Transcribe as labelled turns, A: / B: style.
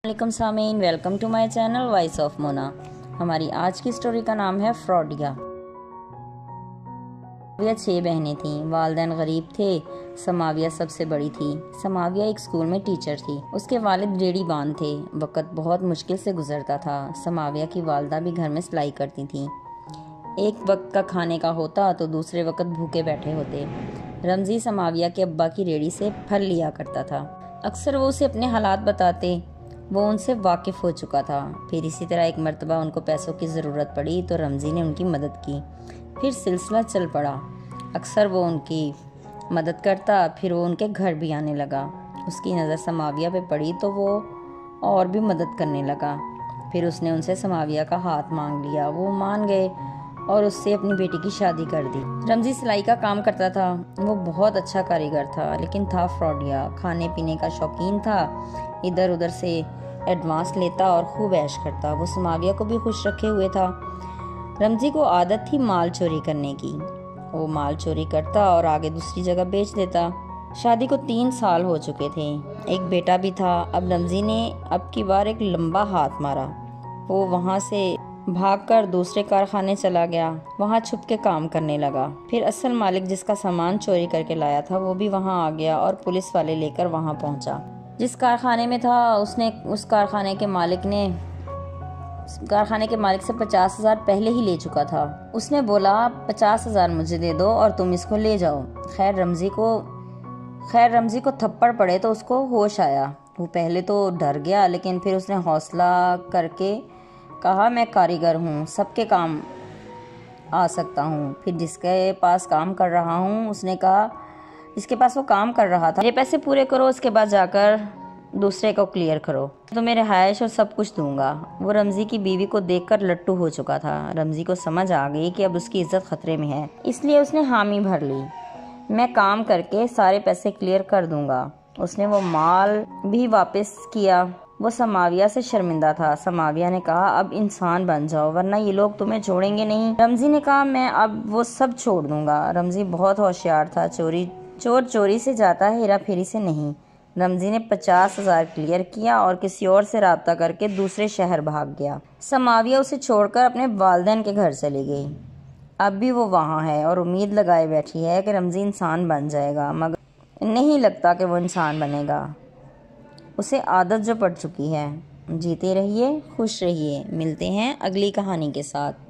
A: वालेकुम सामीन, welcome to my channel voice of Mona. हमारी आज की स्टोरी का नाम है फ्रॉडिया। 6 बहनें थीं। वालिदैन गरीब थे। समाविया सबसे बड़ी थी। समाविया एक स्कूल में टीचर थी। उसके वालिद रेडी बांध थे। वक्त बहुत मुश्किल से गुजरता था। समाविया की वालदा भी घर में सिलाई करती थी। एक वक्त का खाने का होता तो दूसरे वक्त भूखे बैठे होते। रमजी समाविया के अब्बा की रेडी से फल लिया करता था। अक्सर वो उसे अपने हालात बताते। वो उनसे वाकिफ़ हो चुका था। फिर इसी तरह एक मर्तबा उनको पैसों की ज़रूरत पड़ी तो रमज़ी ने उनकी मदद की। फिर सिलसिला चल पड़ा। अक्सर वो उनकी मदद करता, फिर वो उनके घर भी आने लगा। उसकी नज़र समाविया पे पड़ी तो वो और भी मदद करने लगा। फिर उसने उनसे समाविया का हाथ मांग लिया। वो मान गए और उससे अपनी बेटी की शादी कर दी। रमज़ी सिलाई का काम करता था। वो बहुत अच्छा कारीगर था, लेकिन था फ्रॉडिया। खाने पीने का शौकीन था। इधर उधर से एडवांस लेता और खूब ऐश करता। वो समाविया को भी खुश रखे हुए था। रमज़ी को आदत थी माल चोरी करने की। वो माल चोरी करता और आगे दूसरी जगह बेच देता। शादी को 3 साल हो चुके थे। एक बेटा भी था। अब रमज़ी ने अब की बार एक लंबा हाथ मारा। वो वहाँ से भागकर दूसरे कारखाने चला गया। वहाँ छुप के काम करने लगा। फिर असल मालिक जिसका सामान चोरी करके लाया था वो भी वहाँ आ गया और पुलिस वाले लेकर वहाँ पहुँचा। जिस कारखाने में था उस कारखाने के मालिक से 50,000 पहले ही ले चुका था। उसने बोला 50,000 मुझे दे दो और तुम इसको ले जाओ। खैर रमज़ी को थप्पड़ पड़े तो उसको होश आया। वो पहले तो डर गया, लेकिन फिर उसने हौसला करके कहा, मैं कारीगर हूँ, सबके काम आ सकता हूँ। फिर जिसके पास काम कर रहा हूँ उसने कहा, जिसके पास वो काम कर रहा था, मेरे पैसे पूरे करो, उसके बाद जाकर दूसरे को क्लियर करो, तो मैं रिहाइश और सब कुछ दूंगा। वो रमज़ी की बीवी को देखकर लट्टू हो चुका था। रमज़ी को समझ आ गई कि अब उसकी इज्जत खतरे में है, इसलिए उसने हामी भर ली। मैं काम करके सारे पैसे क्लियर कर दूंगा। उसने वो माल भी वापस किया। वो समाविया से शर्मिंदा था। समाविया ने कहा, अब इंसान बन जाओ वरना ये लोग तुम्हें छोड़ेंगे नहीं। रमज़ी ने कहा, मैं अब वो सब छोड़ दूंगा। रमज़ी बहुत होशियार था। चोर चोरी से जाता है, हेरा फेरी से नहीं। रमज़ी ने 50,000 क्लियर किया और किसी और से राब्ता करके दूसरे शहर भाग गया। समाविया उसे छोड़कर अपने वालिदैन के घर चली गई। अब भी वो वहाँ है और उम्मीद लगाए बैठी है कि रमज़ी इंसान बन जाएगा, मगर नहीं लगता कि वो इंसान बनेगा। उसे आदत जो पड़ चुकी है। जीते रहिए, खुश रहिए। मिलते हैं अगली कहानी के साथ।